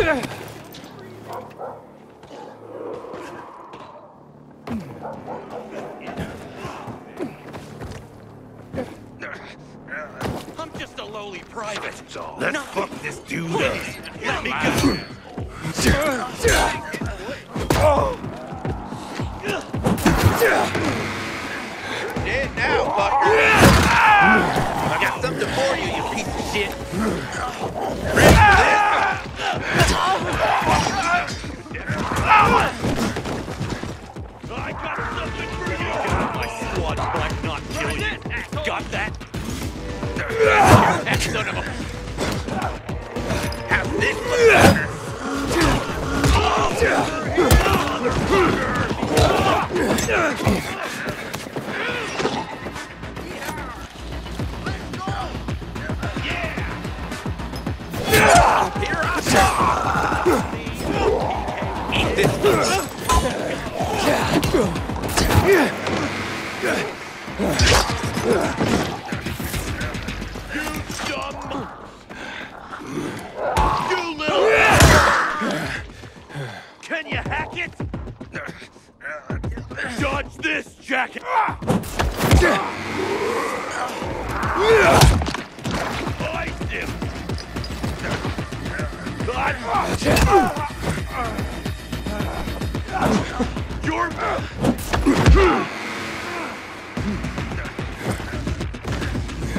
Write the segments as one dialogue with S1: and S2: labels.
S1: I'm just a lowly private.
S2: Let's fuck this dude up.
S1: Let me go.
S3: Dead now, fucker. I got something for you, you piece of shit. Ready for this?
S1: I got something for you. My squad might not kill you. Got that? That son of a...
S3: How's this, motherfucker? Here I come! Eat this!
S1: You little... Can you hack it? Dodge this, jacket! Ice him! You're...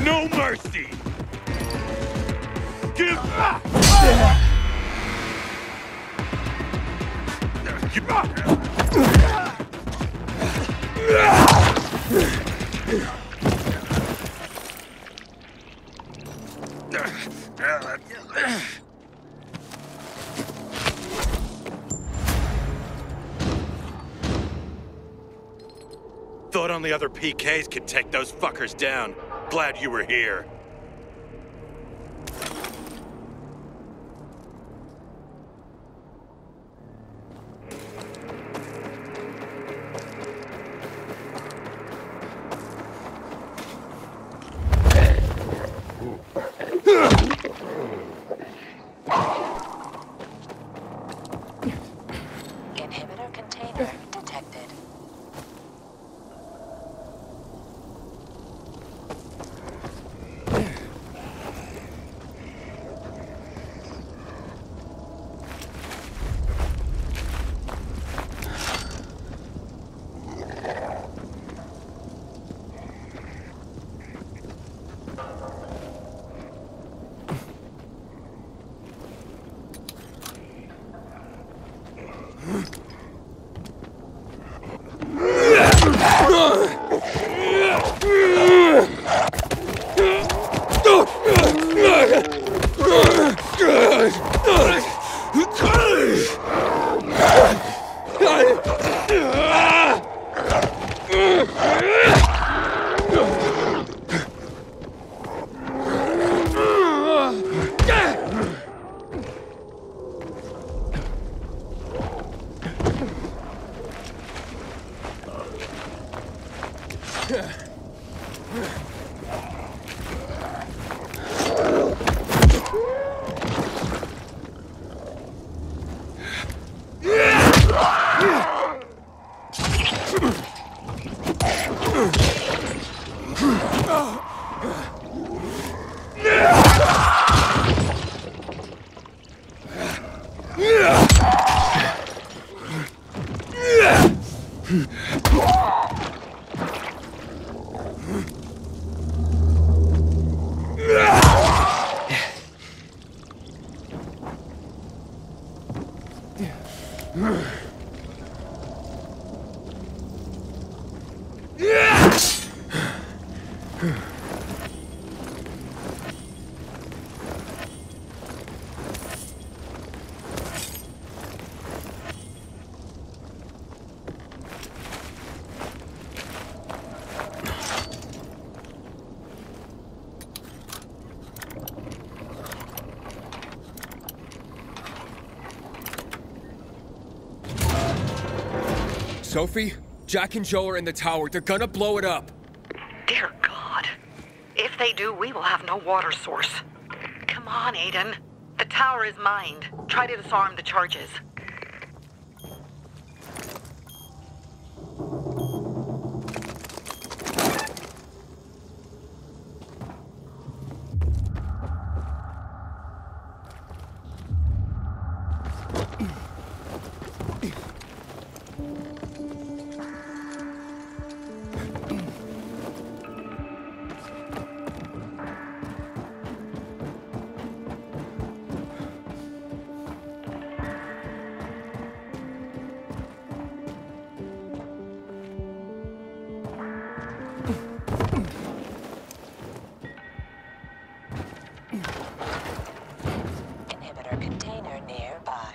S1: No mercy! Give... Thought only other PKs could take those fuckers down. Glad you were here.
S4: Inhibitor container detected.
S5: Sophie, Jack and Joe are in the tower. They're gonna blow it up.
S4: Dear God. If they do, we will have no water source. Come on, Aiden.
S6: The tower is mined. Try to disarm the charges.
S4: Inhibitor container nearby.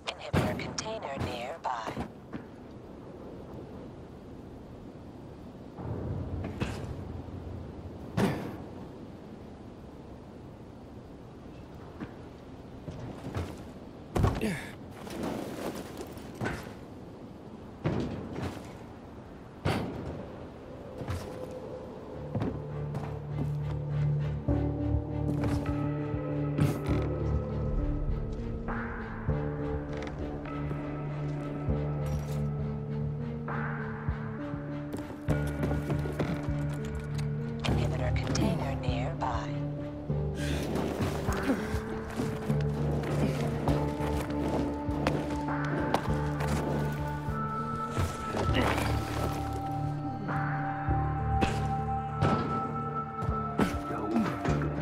S4: Inhibitor container nearby. Inhibitor container nearby.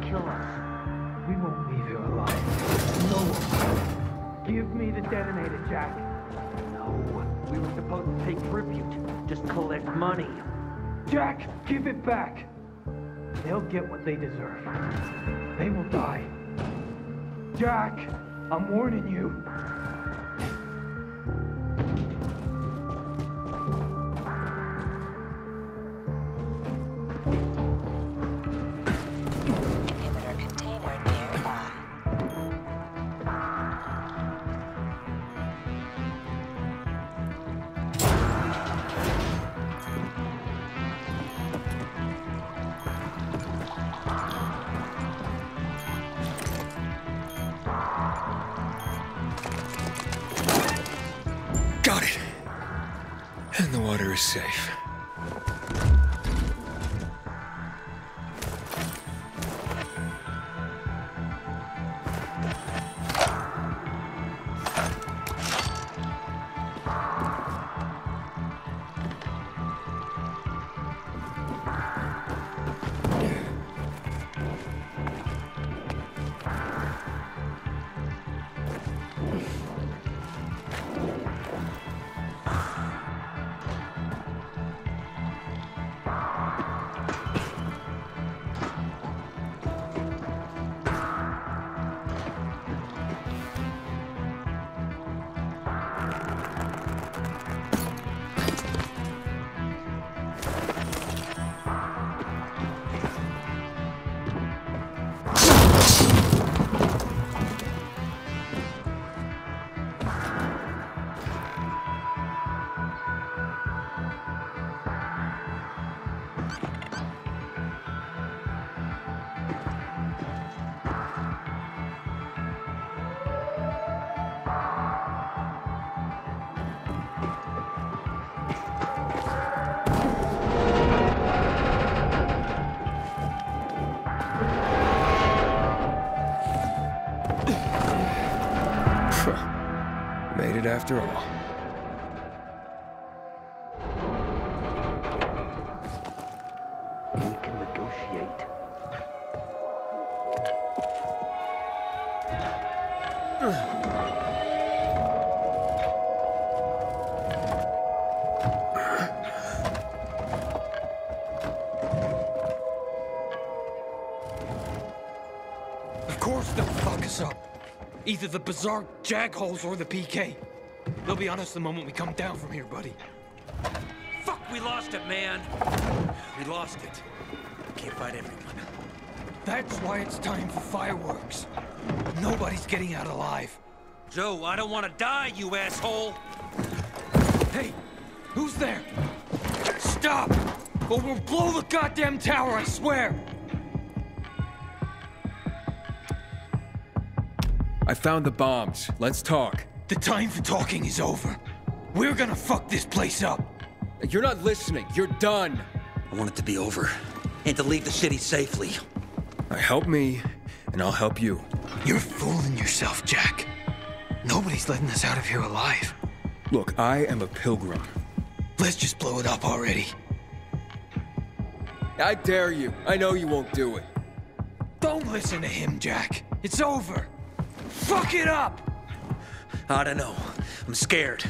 S7: Kill us. We won't leave you alive. No. Give me the detonator, Jack. No. We were supposed to take tribute. Just collect money. Jack, give it back. They'll get what they deserve. They will die. Jack, I'm warning you.
S4: Inhibitor container nearby.
S5: Got it. And the water is safe. it after all.
S7: We can negotiate.
S8: Of course they'll fuck us up. Either the Bazaar Jagholes or the PK. They'll be on us the moment we come down from here, buddy.
S1: Fuck, we lost it, man. We lost it. Can't fight everyone.
S8: That's why it's time for fireworks. Nobody's getting out alive.
S1: Joe, I don't want to die, you asshole.
S8: Hey, who's there? Stop! Or we'll blow the goddamn tower, I swear!
S5: I found the bombs. Let's talk.
S8: The time for talking is over. We're gonna fuck this place up.
S5: You're not listening. You're done.
S1: I want it to be over. And to leave the city safely.
S5: Help me, and I'll help you.
S8: You're fooling yourself, Jack. Nobody's letting us out of here alive.
S5: Look, I am a pilgrim.
S8: Let's just blow it up already.
S5: I dare you. I know you won't do it.
S8: Don't listen to him, Jack. It's over. Fuck it up!
S1: I don't know. I'm scared.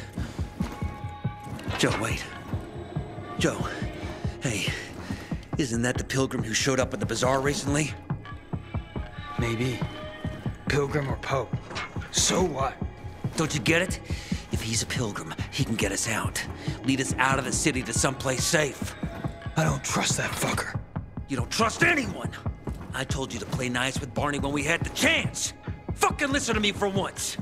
S1: Joe, wait. Joe. Hey, isn't that the pilgrim who showed up at the bazaar recently?
S8: Maybe. Pilgrim or Pope. So what?
S1: Don't you get it? If he's a pilgrim, he can get us out. Lead us out of the city to someplace safe.
S8: I don't trust that fucker.
S1: You don't trust anyone. I told you to play nice with Barney when we had the chance. Fucking listen to me for once.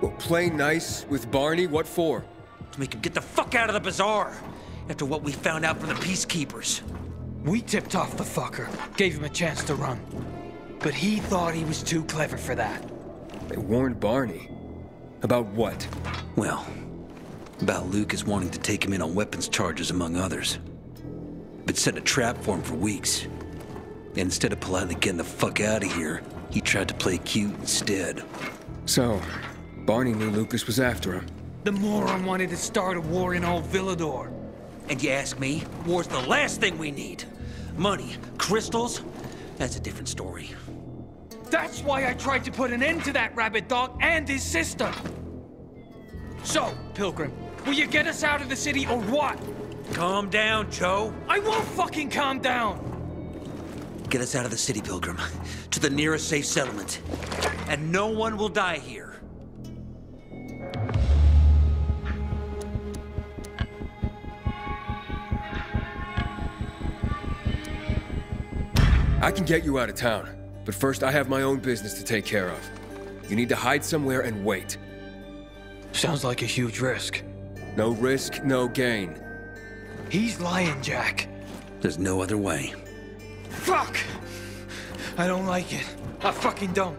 S5: Well, play nice with Barney? What for?
S1: To make him get the fuck out of the bazaar. After what we found out from the peacekeepers.
S8: We tipped off the fucker, gave him a chance to run. But he thought he was too clever for that.
S5: They warned Barney. About what?
S1: Well, about Lucas wanting to take him in on weapons charges, among others. But set a trap for him for weeks. And instead of politely getting the fuck out of here, he tried to play cute instead.
S5: So, Barney knew Lucas was after him.
S8: The moron wanted to start a war in old Villador.
S1: And you ask me, war's the last thing we need. Money, crystals, that's a different story.
S8: That's why I tried to put an end to that rabbit dog and his sister. So, Pilgrim, will you get us out of the city or what?
S1: Calm down, Joe.
S8: I won't fucking calm down!
S1: Get us out of the city, Pilgrim, to the nearest safe settlement. And no one will die here.
S5: I can get you out of town, but first I have my own business to take care of. You need to hide somewhere and wait.
S8: Sounds like a huge risk.
S5: No risk, no gain.
S8: He's lying, Jack.
S1: There's no other way.
S8: Fuck! I don't like it. I fucking don't.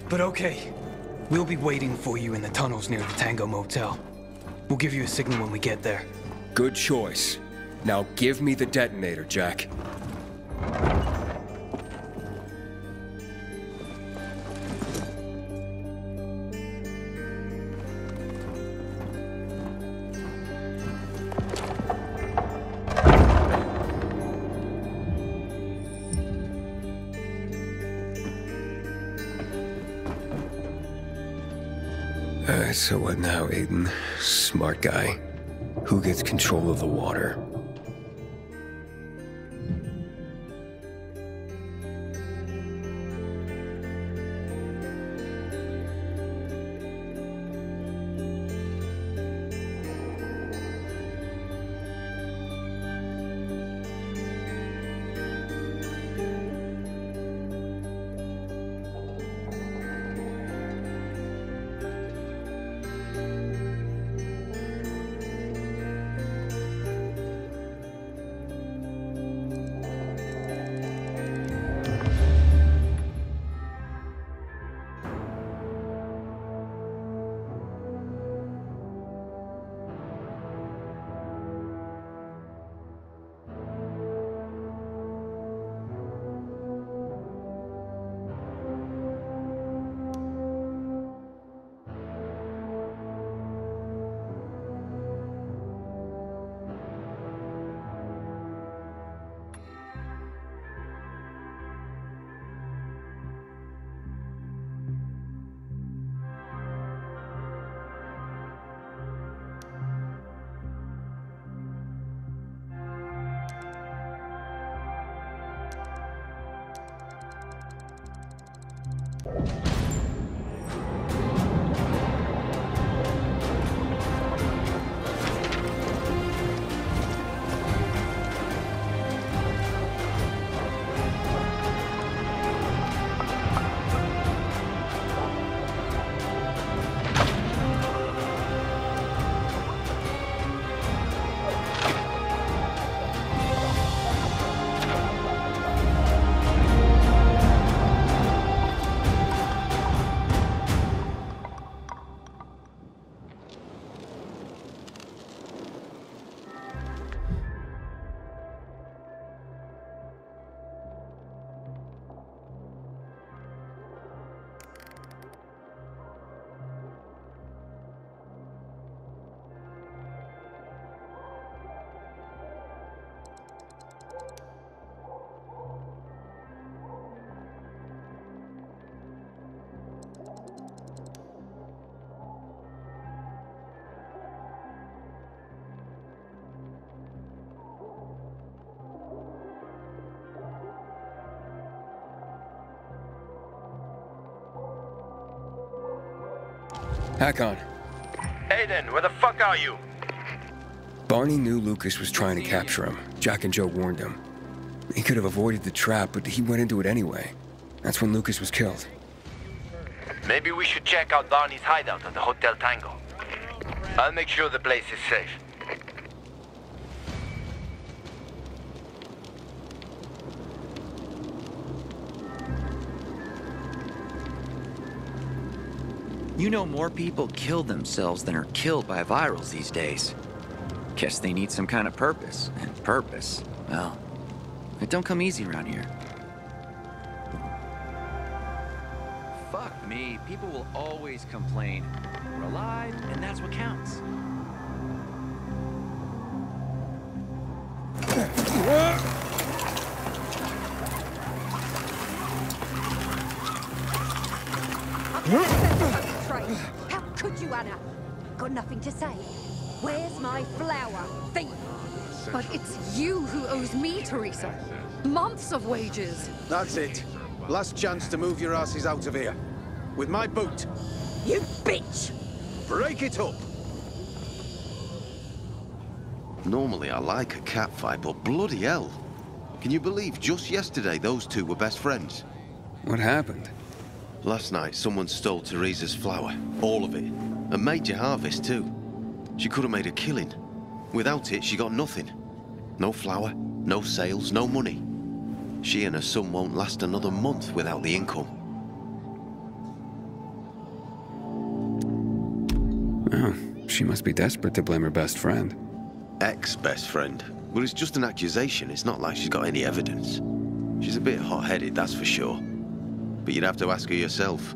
S8: But okay. We'll be waiting for you in the tunnels near the Tango Motel. We'll give you a signal when we get there.
S5: Good choice. Now give me the detonator, Jack. So what now, Aiden? Smart guy. Who gets control of the water? Hakon.
S2: Aiden, where the fuck are you?
S5: Barney knew Lucas was trying to capture him. Jack and Joe warned him. He could have avoided the trap, but he went into it anyway. That's when Lucas was killed.
S2: Maybe we should check out Barney's hideout at the Hotel Tango. I'll make sure the place is safe.
S9: You know, more people kill themselves than are killed by virals these days. Guess they need some kind of purpose. And purpose, well, it don't come easy around here. Fuck me, people will always complain. We're alive, and that's what counts.
S10: How could you, Anna? Got nothing to say. Where's my flour? Thief!
S11: But it's you who owes me, Teresa. Months of wages.
S12: That's it. Last chance to move your asses out of here. With my boot.
S10: You bitch!
S12: Break it up!
S13: Normally I like a catfight, but bloody hell. Can you believe just yesterday those two were best friends?
S5: What happened?
S13: Last night someone stole Teresa's flour. All of it. A major harvest too. She could have made a killing. Without it, she got nothing. No flour, no sales, no money. She and her son won't last another month without the income.
S5: Oh, she must be desperate to blame her best friend.
S13: Ex-best friend. But it's just an accusation. It's not like she's got any evidence. She's a bit hot-headed, that's for sure. But you'd have to ask her yourself.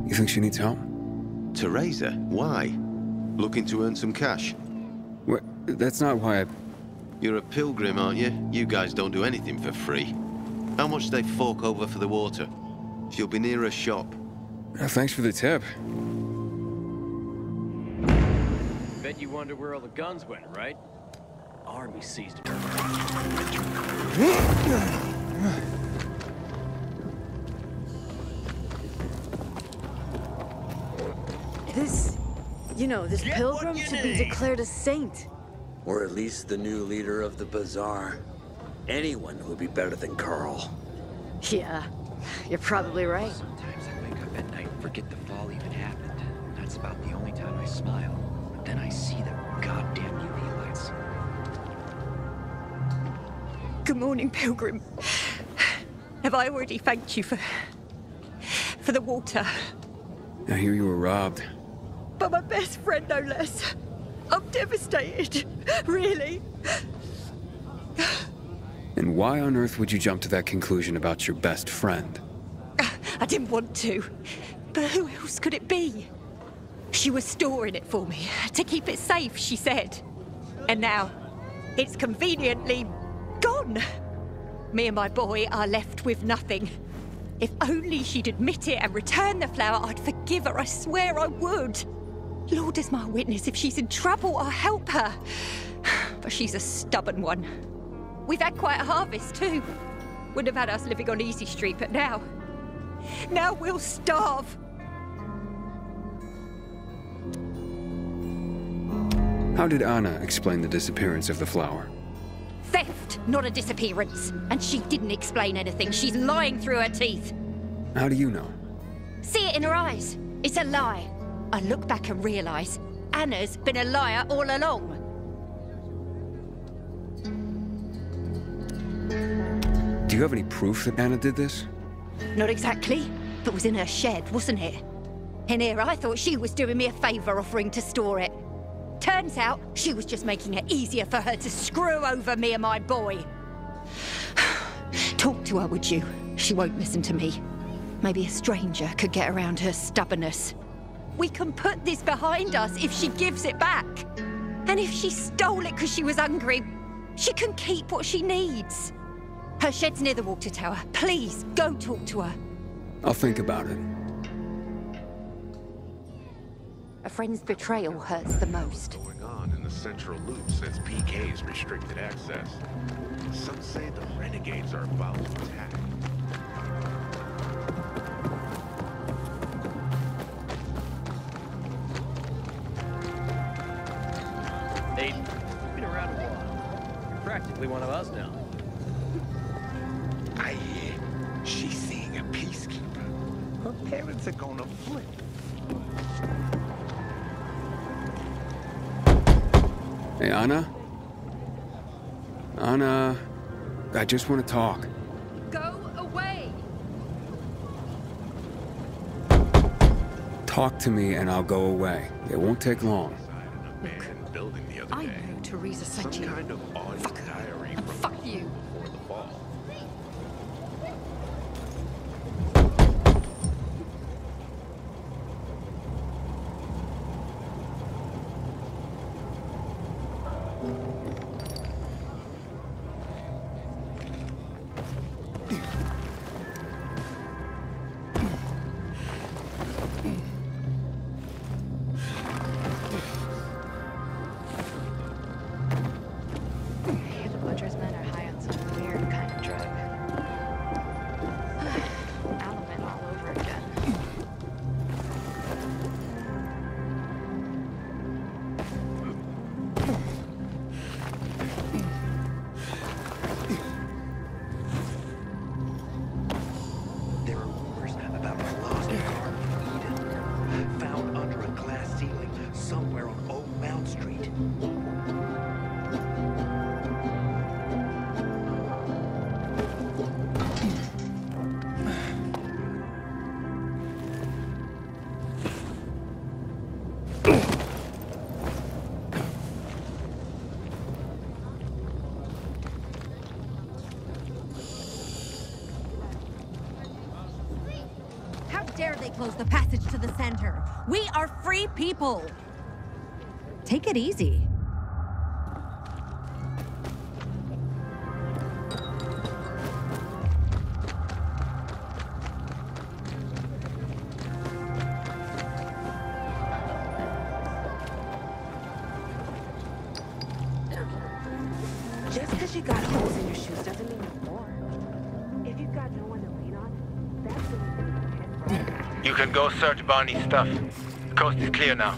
S5: You think she needs help?
S13: Teresa? Why? Looking to earn some cash?
S5: What? That's not why I...
S13: You're a pilgrim, aren't you? You guys don't do anything for free. How much they fork over for the water? She'll be near a shop.
S5: Thanks for the tip.
S14: Bet you wonder where all the guns went, right? Army seized it.
S11: This pilgrim should be declared a saint.
S1: Or at least the new leader of the bazaar. Anyone would be better than Carl.
S11: Yeah, you're probably right.
S9: Sometimes I wake up at night and forget the fall even happened. That's about the only time I smile. But then I see the goddamn UV lights.
S10: Good morning, Pilgrim. Have I already thanked you for the water?
S5: I hear you were robbed.
S10: But my best friend, no less. I'm devastated. Really.
S5: And why on earth would you jump to that conclusion about your best friend?
S10: I didn't want to. But who else could it be? She was storing it for me, to keep it safe, she said. And now, it's conveniently gone. Me and my boy are left with nothing. If only she'd admit it and return the flour, I'd forgive her, I swear I would. Lord is my witness, if she's in trouble, I'll help her. But she's a stubborn one. We've had quite a harvest, too. would have had us living on Easy Street, but now we'll starve.
S5: How did Anna explain the disappearance of the flower?
S10: Theft, not a disappearance. And she didn't explain anything. She's lying through her teeth.
S5: How do you know?
S10: See it in her eyes. It's a lie. I look back and realize Anna's been a liar all along.
S5: Do you have any proof that Anna did this?
S10: Not exactly, but it was in her shed, wasn't it? In here, I thought she was doing me a favor offering to store it. Turns out, she was just making it easier for her to screw over me and my boy. Talk to her, would you? She won't listen to me. Maybe a stranger could get around her stubbornness. We can put this behind us if she gives it back. And if she stole it because she was hungry, she can keep what she needs. Her shed's near the water tower. Please, go talk to her.
S5: I'll think about it.
S10: A friend's betrayal hurts the most.
S15: Going on in the central loop since PK's restricted access. Some say the renegades are about to attack.
S14: Aiden, you've been around a while. You're practically one of us now.
S15: I hear she's seeing a peacekeeper. Her parents are gonna flip.
S5: Hey, Anna? Anna, I just want to talk.
S11: Go away!
S5: Talk to me and I'll go away. It won't take long.
S11: I know Teresa sent you.
S15: Kind of
S11: Fuck her. And fuck you.
S15: Before the fall.
S16: The Butcher's men are high on some weird kind of drug. Element all over again.
S15: There are rumors about a lost car in Eden, found under a glass ceiling somewhere on Old Mount Street.
S17: How dare they close the passage to the center? We are free people! Take it easy.
S18: Just because you got holes in your shoes doesn't mean you're poor. If you've got no one to lean on, that's the way you can.
S2: You can go search Barney's stuff. Coast is clear now.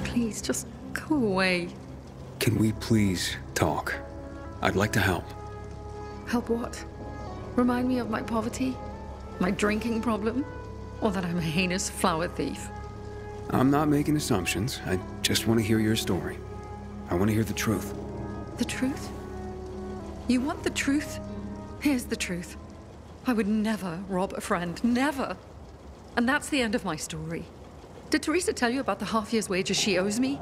S11: Please, just go away.
S5: Can we please talk? I'd like to help.
S11: Help what? Remind me of my poverty? My drinking problem? Or that I'm a heinous flower thief?
S5: I'm not making assumptions. I just want to hear your story. I want to hear the truth.
S11: The truth? You want the truth? Here's the truth. I would never rob a friend. Never. And that's the end of my story. Did Teresa tell you about the half year's wages she owes me?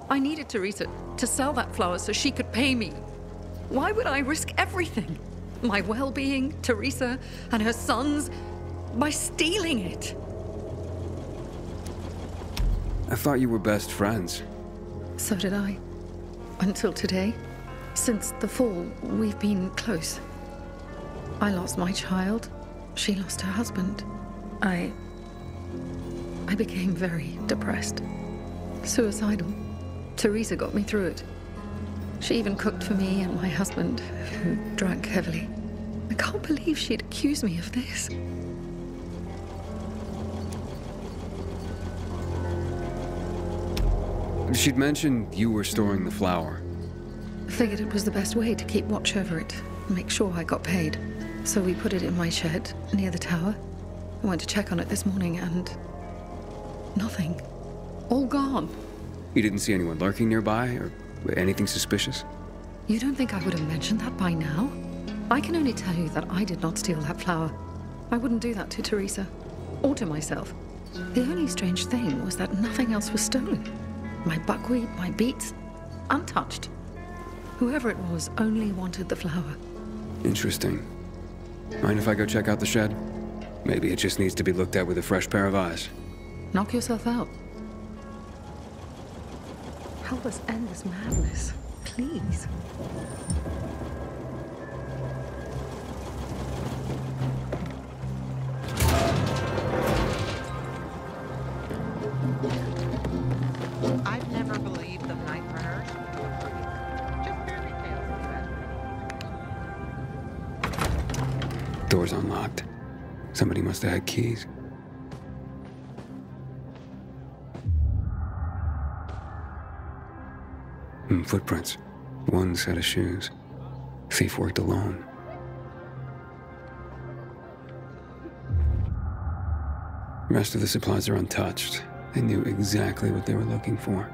S11: I needed Teresa to sell that flower so she could pay me. Why would I risk everything? My well-being, Teresa, and her sons, by stealing it?
S5: I thought you were best friends.
S11: So did I. Until today. Since the fall, we've been close. I lost my child. She lost her husband. I became very depressed. Suicidal. Teresa got me through it. She even cooked for me and my husband, who drank heavily. I can't believe she'd accuse me of this.
S5: She'd mentioned you were storing the flower.
S11: I figured it was the best way to keep watch over it and make sure I got paid. So we put it in my shed near the tower. I went to check on it this morning and... nothing. All gone.
S5: You didn't see anyone lurking nearby or anything suspicious?
S11: You don't think I would have mentioned that by now? I can only tell you that I did not steal that flower. I wouldn't do that to Teresa. Or to myself. The only strange thing was that nothing else was stolen. My buckwheat, my beets, untouched. Whoever it was only wanted the flower.
S5: Interesting. Mind if I go check out the shed? Maybe it just needs to be looked at with a fresh pair of eyes.
S11: Knock yourself out. Help us end this madness, please.
S19: I've never believed the night runners. Just fairy tales.
S5: Door's unlocked. Somebody must have had keys. Footprints. One set of shoes. Thief worked alone. Rest of the supplies are untouched. They knew exactly what they were looking for.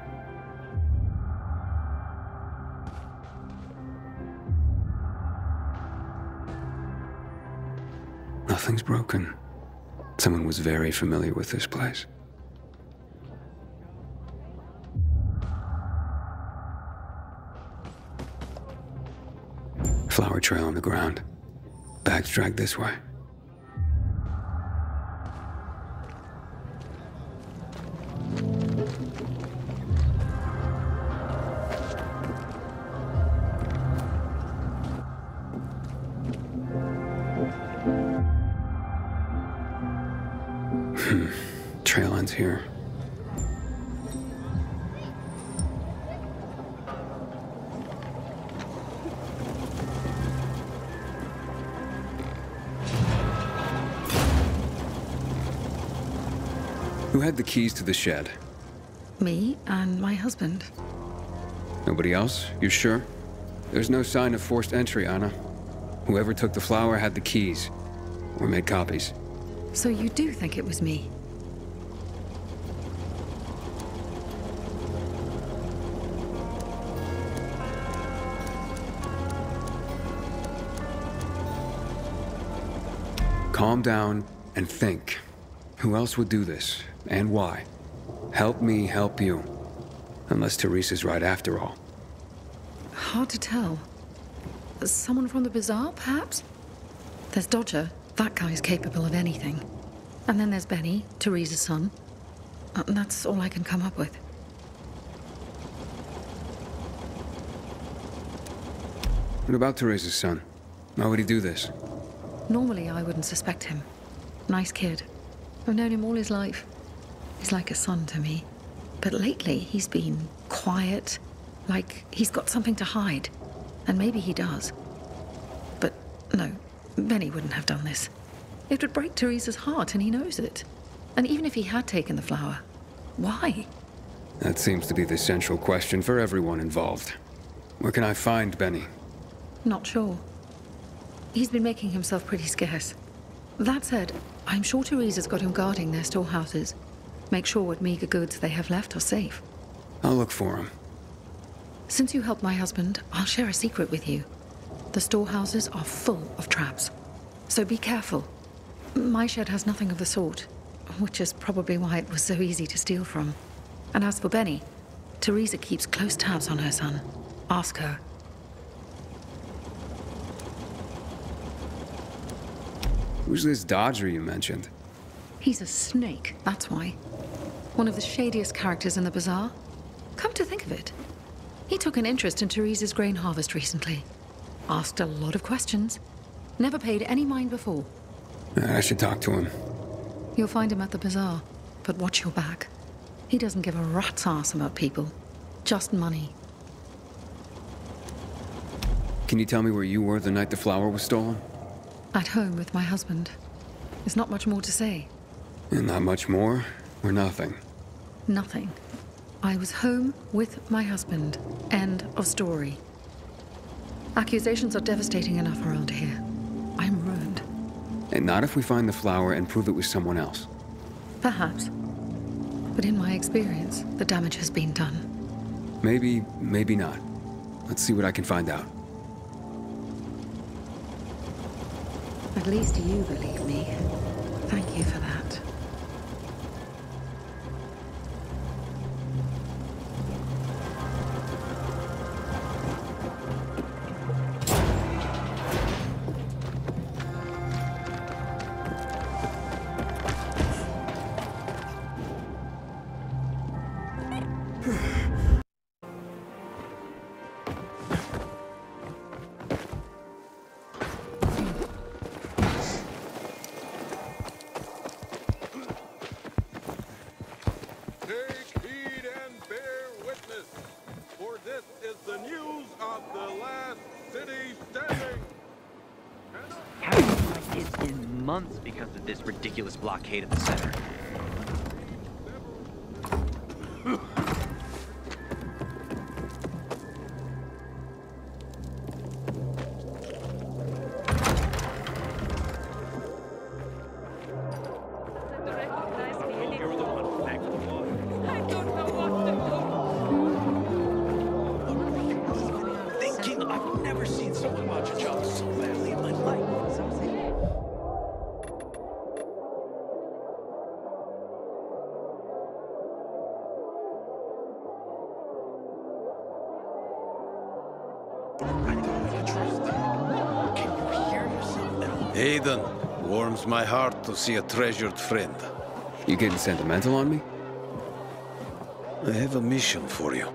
S5: Nothing's broken. Someone was very familiar with this place. Flower trail on the ground. Bags dragged this way. Trail ends here. Who had the keys to the shed?
S11: Me and my husband.
S5: Nobody else? You sure? There's no sign of forced entry, Anna. Whoever took the flower had the keys. Or made copies.
S11: So you do think it was me?
S5: Calm down and think. Who else would do this? And why? Help me help you. Unless Teresa's right after all.
S11: Hard to tell. Someone from the bazaar, perhaps? There's Dodger. That guy's capable of anything. And then there's Benny, Teresa's son. And that's all I can come up with.
S5: What about Teresa's son? How would he do this?
S11: Normally, I wouldn't suspect him. Nice kid. I've known him all his life. He's like a son to me. But lately, he's been quiet, like he's got something to hide. And maybe he does. But no, Benny wouldn't have done this. It would break Teresa's heart, and he knows it. And even if he had taken the flower, why?
S5: That seems to be the central question for everyone involved. Where can I find Benny?
S11: Not sure. He's been making himself pretty scarce. That said, I'm sure Teresa's got him guarding their storehouses. Make sure what meager goods they have left are safe.
S5: I'll look for him.
S11: Since you helped my husband, I'll share a secret with you. The storehouses are full of traps. So be careful. My shed has nothing of the sort, which is probably why it was so easy to steal from. And as for Benny, Teresa keeps close tabs on her son. Ask her.
S5: Who's this Dodger you mentioned?
S11: He's a snake, that's why. One of the shadiest characters in the bazaar. Come to think of it, he took an interest in Teresa's grain harvest recently. Asked a lot of questions. Never paid any mind before.
S5: I should talk to him.
S11: You'll find him at the bazaar, but watch your back. He doesn't give a rat's ass about people. Just money.
S5: Can you tell me where you were the night the flower was stolen?
S11: At home with my husband. There's not much more to say.
S5: And not much more, or nothing?
S11: Nothing. I was home with my husband. End of story. Accusations are devastating enough around here. I'm ruined.
S5: And not if we find the flower and prove it was someone else.
S11: Perhaps. But in my experience, the damage has been done.
S5: Maybe, maybe not. Let's see what I can find out.
S11: At least you believe me. Thank you for that.
S14: Because of this ridiculous blockade at the center.
S15: Thinking I've never seen someone watch a job so badly in my life.
S12: Aiden, warms my heart to see a treasured friend.
S5: You getting sentimental on me?
S12: I have a mission for you.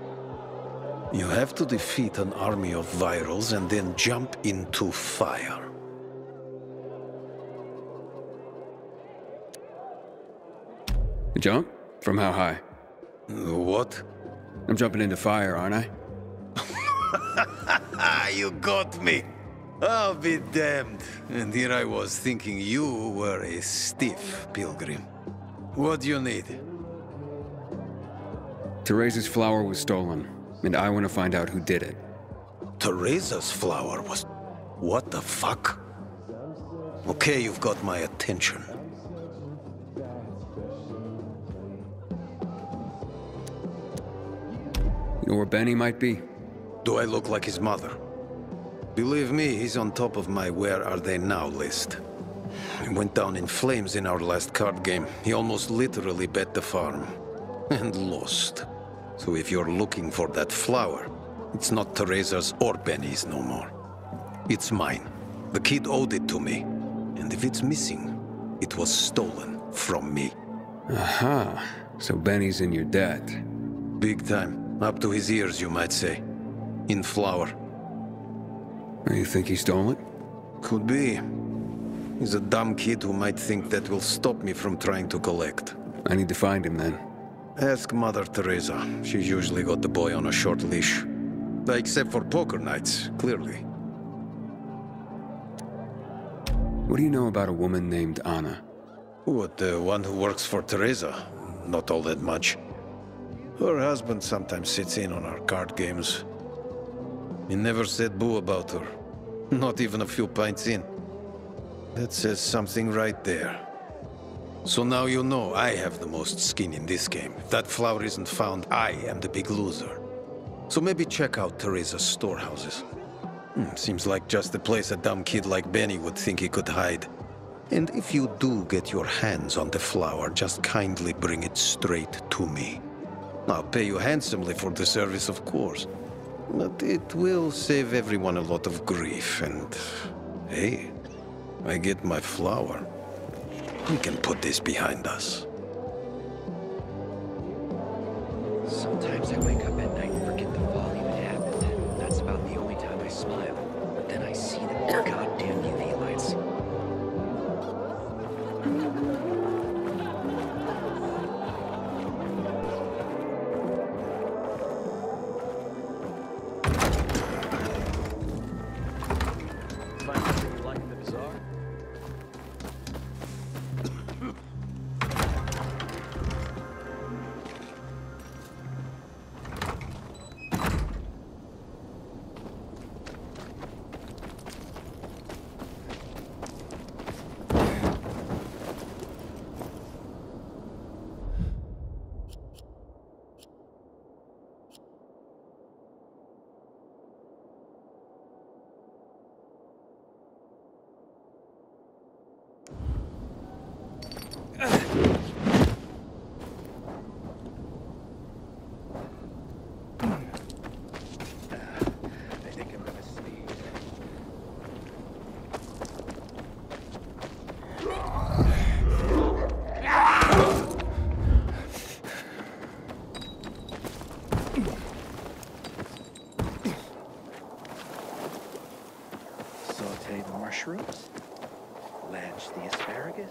S12: You have to defeat an army of virals and then jump into fire.
S5: Jump? From how high?
S12: What?
S5: I'm jumping into fire, aren't I?
S12: You got me. I'll be damned. And here I was thinking you were a stiff pilgrim. What do you need?
S5: Teresa's flower was stolen, and I want to find out who did it.
S12: Teresa's flower was... What the fuck? Okay, you've got my attention.
S5: You know where Benny might be?
S12: Do I look like his mother? Believe me, he's on top of my where are they now list. He went down in flames in our last card game. He almost literally bet the farm. And lost. So if you're looking for that flower, it's not Teresa's or Benny's no more. It's mine. The kid owed it to me. And if it's missing, it was stolen from me.
S5: Aha. So Benny's in your debt.
S12: Big time. Up to his ears, you might say. In flour.
S5: You think he stole it?
S12: Could be. He's a dumb kid who might think that will stop me from trying to collect.
S5: I need to find him then.
S12: Ask Mother Teresa. She's usually got the boy on a short leash. Except for poker nights, clearly.
S5: What do you know about a woman named Anna?
S12: What, the one who works for Teresa? Not all that much. Her husband sometimes sits in on our card games. He never said boo about her. Not even a few pints in. That says something right there. So now you know I have the most skin in this game. If that flower isn't found, I am the big loser. So maybe check out Teresa's storehouses. Seems like just the place a dumb kid like Benny would think he could hide. And if you do get your hands on the flower, just kindly bring it straight to me. I'll pay you handsomely for the service, of course. But it will save everyone a lot of grief, and... hey, I get my flower. We can put this behind us.
S9: Sometimes I wake up at night and forget the folly that happened. That's about the only time I smile. But then I see the goddamn UV lights.
S14: Find something you like in the bazaar?
S15: Saute the mushrooms, blanch the asparagus,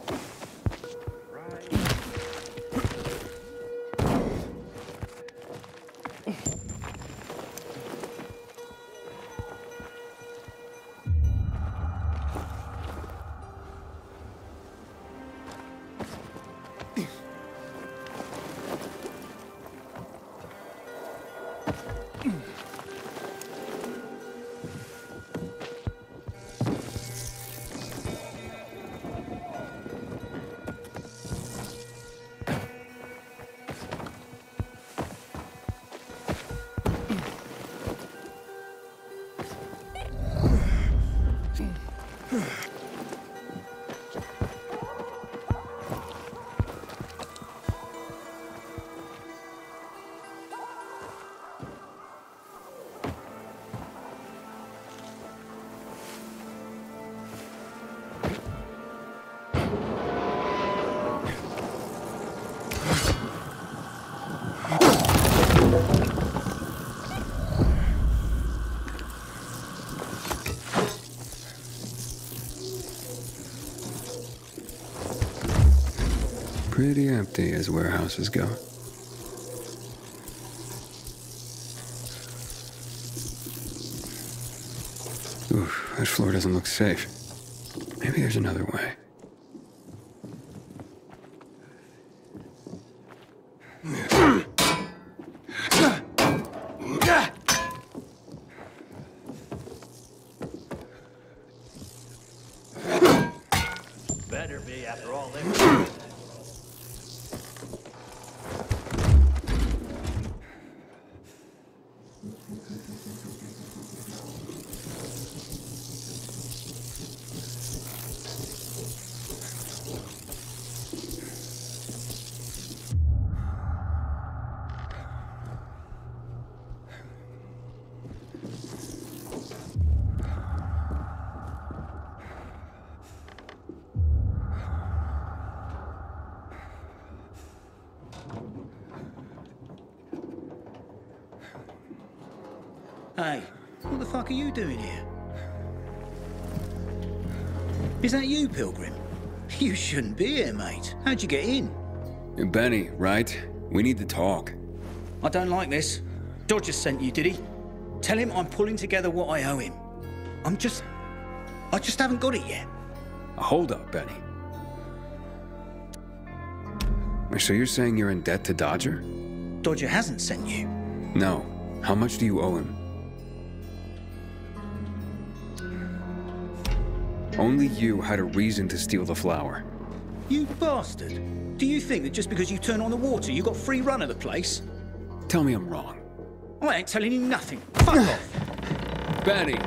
S5: Pretty empty as warehouses go. Oof, that floor doesn't look safe. Maybe there's another way.
S15: better be after all this.
S20: Hey, what the fuck are you doing here? Is that you, Pilgrim? You shouldn't be here, mate. How'd you get in?
S5: You're Benny, right? We need to talk.
S20: I don't like this. Dodger sent you, did he? Tell him I'm pulling together what I owe him. I just haven't got it yet.
S5: Hold up, Benny. So you're saying you're in debt to Dodger?
S20: Dodger hasn't sent you.
S5: No. How much do you owe him? Only you had a reason to steal the flower.
S20: You bastard. Do you think that just because you turn on the water, you got free run of the place?
S5: Tell me I'm wrong.
S20: I ain't telling you nothing. Fuck off.
S5: Benny!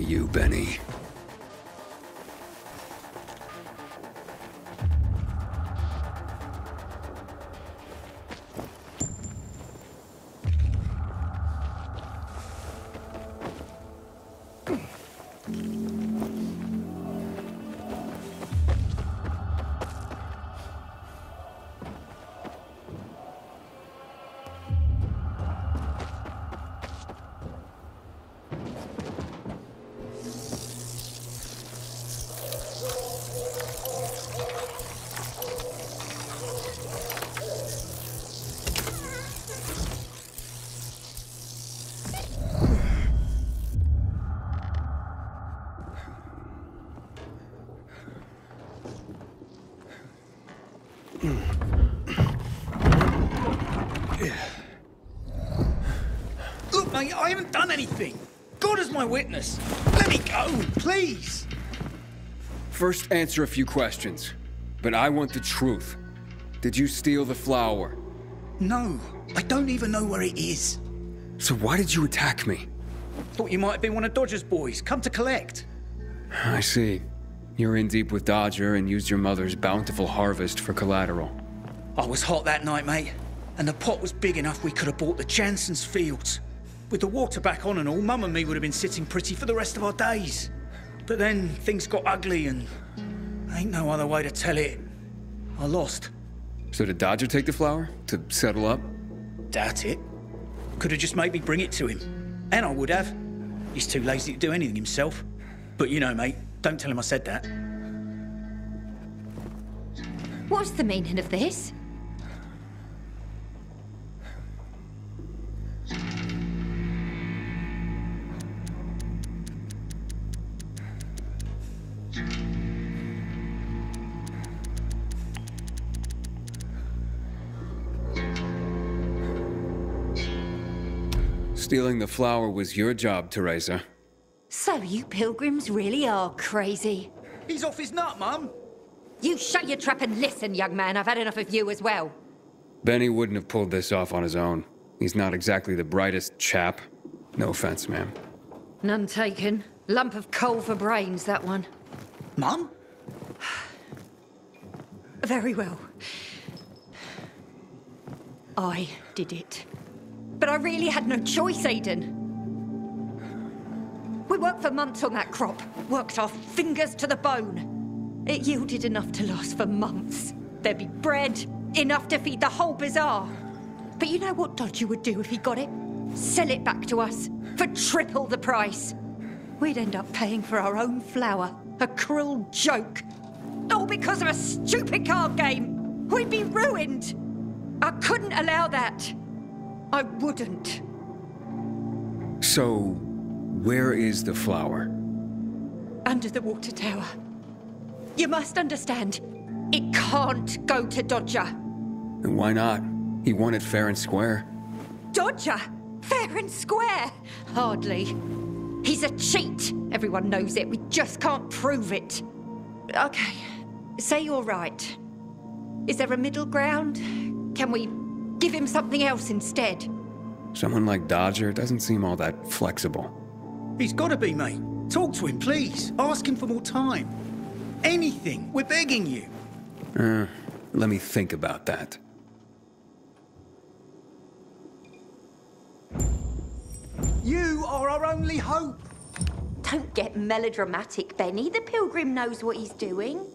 S5: you, Benny.
S20: Look, mate, I haven't done anything. God is my witness. Let me go, please.
S5: First, answer a few questions. But I want the truth. Did you steal the flower?
S20: No, I don't even know where it is.
S5: So why did you attack me?
S20: Thought you might have been one of Dodger's boys, come to collect.
S5: I see. You're in deep with Dodger and used your mother's bountiful harvest for collateral.
S20: I was hot that night, mate. And the pot was big enough we could have bought the Jansen's fields. With the water back on and all, Mum and me would have been sitting pretty for the rest of our days. But then things got ugly and ain't no other way to tell it. I lost.
S5: So did Dodger take the flower? To settle up?
S20: Doubt it. Could have just made me bring it to him. And I would have. He's too lazy to do anything himself. But you know, mate, don't tell him I said that.
S10: What's the meaning of this?
S5: Stealing the flower was your job, Teresa.
S10: So you pilgrims really are crazy.
S20: He's off his nut, Mum.
S10: You shut your trap and listen, young man. I've had enough of you as well.
S5: Benny wouldn't have pulled this off on his own. He's not exactly the brightest chap. No offense, ma'am.
S10: None taken. Lump of coal for brains, that one.
S20: Mum?
S10: Very well. I did it. But I really had no choice, Aiden. We worked for months on that crop. Worked our fingers to the bone. It yielded enough to last for months. There'd be bread, enough to feed the whole bazaar. But you know what Dodger would do if he got it? Sell it back to us for triple the price. We'd end up paying for our own flour. A cruel joke. All because of a stupid card game. We'd be ruined. I couldn't allow that. I wouldn't.
S5: So, where is the flower?
S10: Under the water tower. You must understand, it can't go to Dodger.
S5: And why not? He won it fair and square.
S10: Dodger? Fair and square? Hardly. He's a cheat. Everyone knows it. We just can't prove it. Okay, say you're right. Is there a middle ground? Can we give him something else instead?
S5: Someone like Dodger doesn't seem all that flexible.
S20: He's gotta be, mate. Talk to him, please. Ask him for more time. Anything. We're begging you.
S5: Let me think about that.
S20: You are our only hope.
S10: Don't get melodramatic, Benny. The pilgrim knows what he's doing.